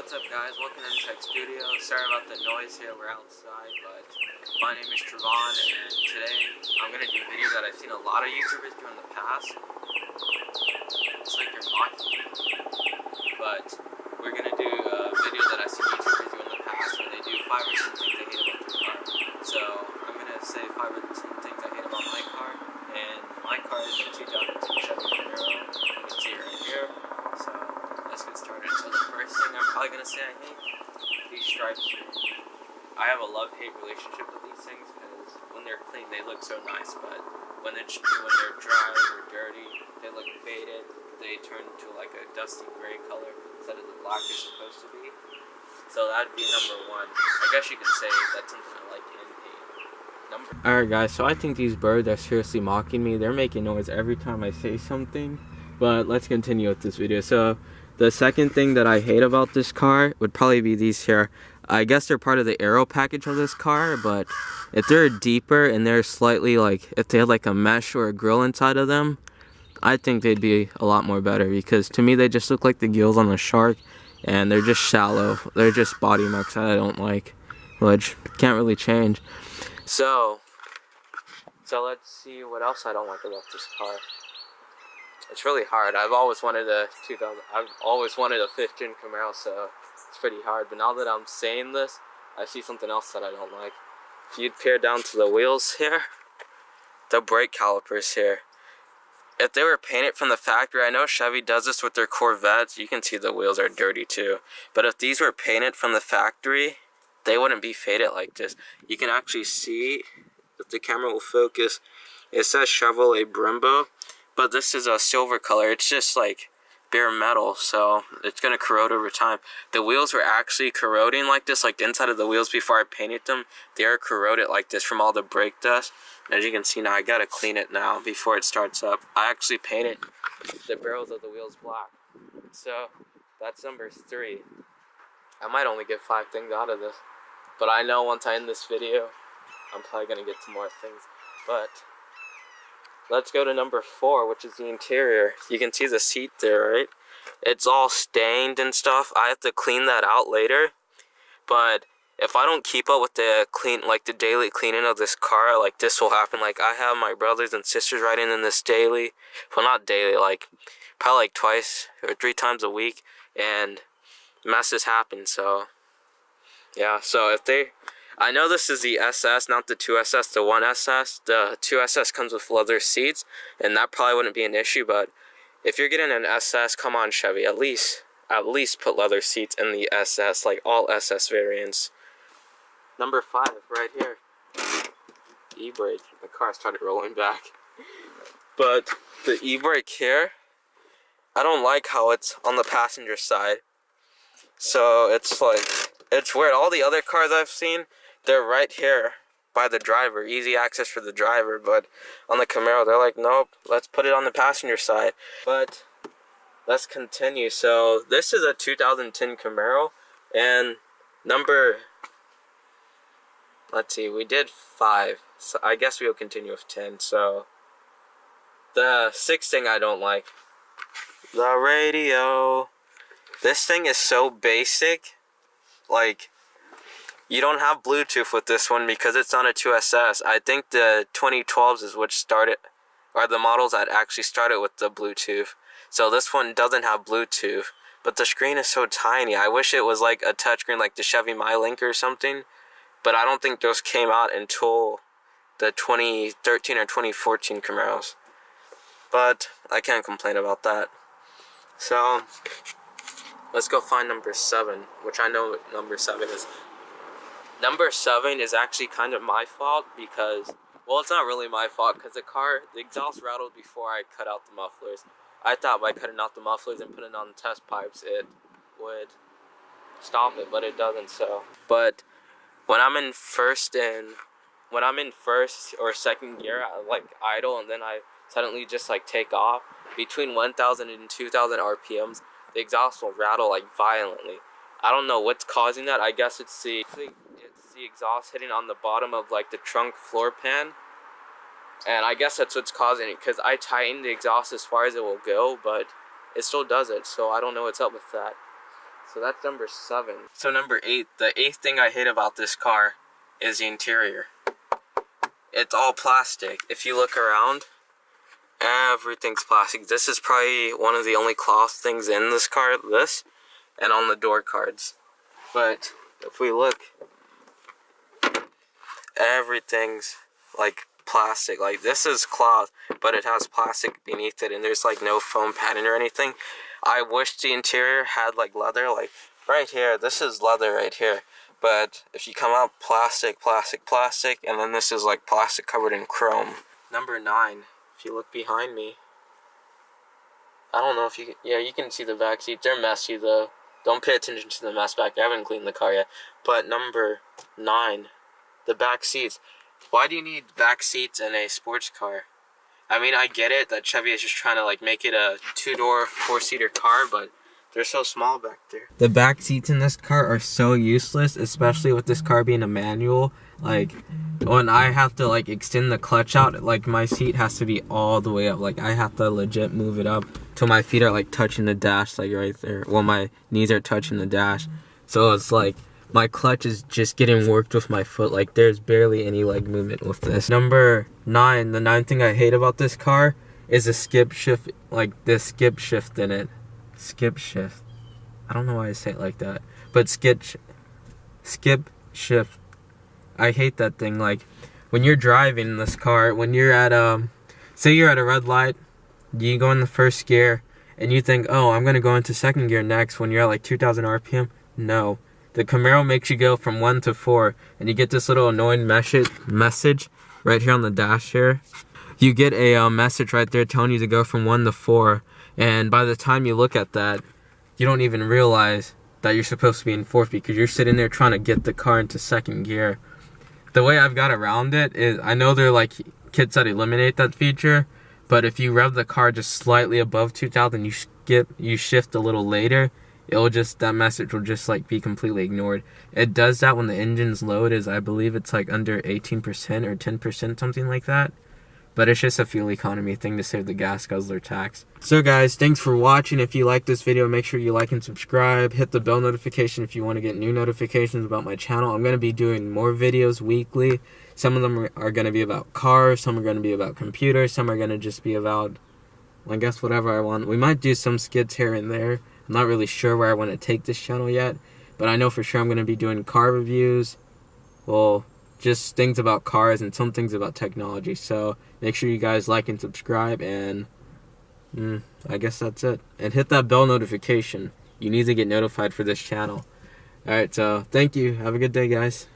What's up, guys? Welcome to Untitled Studio. Sorry about the noise here, we're outside, but my name is Trevon, and today I'm going to do a video that I've seen a lot of YouTubers do in the past. It's like they're mocking me, but we're going to do a video that I've seen YouTubers do in the past where they do 5 or 10 things I hate about their car. So I'm going to say 5 or 10 things I hate about my car, and my car is a 2010 Chevy Camaro. You can see it right here. So let's get started. So the first thing I'm probably going to say I hate, these stripes here. I have a love-hate relationship with these things because when they're clean they look so nice, but when they're dry or dirty they look faded. They turn to like a dusty gray color instead of the black they're supposed to be. So that'd be number one. I guess you can say that's something I like and hate. Alright guys, so I think these birds are seriously mocking me. They're making noise every time I say something. But let's continue with this video. So the second thing that I hate about this car would probably be these here. I guess they're part of the aero package of this car, but if they're deeper and they're slightly like, if they had like a mesh or a grill inside of them, I think they'd be a lot more better, because to me they just look like the gills on a shark and they're just shallow. They're just body marks that I don't like, which can't really change. So let's see what else I don't like about this car. It's really hard. I've always wanted a 5th gen Camaro, so it's pretty hard. But now that I'm saying this, I see something else that I don't like. If you'd peer down to the wheels here, the brake calipers here. If they were painted from the factory, I know Chevy does this with their Corvettes. You can see the wheels are dirty too. But if these were painted from the factory, they wouldn't be faded like this. You can actually see, if the camera will focus, it says Chevrolet Brembo. But this is a silver color. It's just like bare metal, so it's gonna corrode over time. The wheels were actually corroding like this, like the inside of the wheels before I painted them. They are corroded like this from all the brake dust. As you can see now, I gotta clean it now before it starts up. I actually painted the barrels of the wheels black. So that's number 3. I might only get 5 things out of this, but I know once I end this video, I'm probably gonna get some more things. But let's go to number 4, which is the interior. You can see the seat there, right? It's all stained and stuff. I have to clean that out later. But if I don't keep up with the daily cleaning of this car, like this will happen. Like I have my brothers and sisters riding in this daily. Well, not daily, like probably like 2 or 3 times a week, and messes happen. So yeah, so if they, I know this is the SS, not the 2SS, the 1SS. The 2SS comes with leather seats, and that probably wouldn't be an issue, but if you're getting an SS, come on Chevy, at least put leather seats in the SS, like all SS variants. Number 5, right here. E-brake. The car started rolling back. But the e-brake here, I don't like how it's on the passenger side. So it's like, it's weird. All the other cars I've seen, they're right here by the driver, easy access for the driver, but on the Camaro they're like, nope, let's put it on the passenger side. But let's continue. So this is a 2010 Camaro, and let's see, we did 5, so I guess we'll continue with 10. So the 6th thing I don't like, the radio. This thing is so basic, like you don't have Bluetooth with this one because it's on a 2SS. I think the 2012s is which started, or the models that actually started with the Bluetooth. So this one doesn't have Bluetooth, but the screen is so tiny. I wish it was like a touchscreen like the Chevy MyLink or something, but I don't think those came out until the 2013 or 2014 Camaros. But I can't complain about that. So let's go find number 7, which I know what number 7 is. Number 7 is actually kind of my fault because, well, it's not really my fault because the exhaust rattled before I cut out the mufflers. I thought by cutting out the mufflers and putting on the test pipes it would stop it, but it doesn't. So, but when I'm in first or 2nd gear, I like idle and then I suddenly just like take off between 1,000 and 2,000 RPMs, the exhaust will rattle like violently. I don't know what's causing that. I guess it's the exhaust hitting on the bottom of like the trunk floor pan, and I guess that's what's causing it, because I tightened the exhaust as far as it will go, but it still does it, so I don't know what's up with that. So that's number 7. So number 8, the 8th thing I hate about this car is the interior. It's all plastic. If you look around, everything's plastic. This is probably one of the only cloth things in this car, this, and on the door cards. But if we look, everything's like plastic. Like this is cloth, but it has plastic beneath it, and there's like no foam padding or anything. I wish the interior had like leather, like right here. This is leather right here. But if you come out, plastic, plastic, plastic, and then this is like plastic covered in chrome. Number 9, if you look behind me, I don't know if you can, yeah, you can see the back seats. They're messy though. Don't pay attention to the mess back there. I haven't cleaned the car yet. But number 9, the back seats. Why do you need back seats in a sports car? I mean, I get it that Chevy is just trying to like make it a 2-door, 4-seater car, but they're so small back there. The back seats in this car are so useless, especially with this car being a manual. Like, when I have to like extend the clutch out, like my seat has to be all the way up. Like, I have to legit move it up till my feet are like touching the dash, like right there. Well, my knees are touching the dash. So it's like, my clutch is just getting worked with my foot. Like, there's barely any leg movement with this. Number 9, the 9th thing I hate about this car is the skip shift, like the skip shift in it. Skip shift. I don't know why I say it like that. But skip shift. I hate that thing. Like, when you're driving this car, when you're at, say you're at a red light, you go in the first gear, and you think, oh, I'm going to go into second gear next when you're at like 2,000 RPM. No. The Camaro makes you go from 1 to 4, and you get this little annoying message right here on the dash here. You get a message right there telling you to go from 1 to 4, and by the time you look at that, you don't even realize that you're supposed to be in 4th because you're sitting there trying to get the car into second gear. The way I've got around it is, I know they're like kits that eliminate that feature, but if you rev the car just slightly above 2,000, you shift a little later, that message will just like be completely ignored. It does that when the engine's low. I believe it's like under 18% or 10%, something like that. But it's just a fuel economy thing to save the gas guzzler tax. So guys, thanks for watching. If you like this video, make sure you like and subscribe. Hit the bell notification if you want to get new notifications about my channel. I'm going to be doing more videos weekly. Some of them are going to be about cars. Some are going to be about computers. Some are going to just be about, I guess, whatever I want. We might do some skits here and there. I'm not really sure where I want to take this channel yet, but I know for sure I'm going to be doing car reviews, well, just things about cars and some things about technology. So make sure you guys like and subscribe, and I guess that's it. And hit that bell notification. You need to get notified for this channel. Alright, so thank you. Have a good day, guys.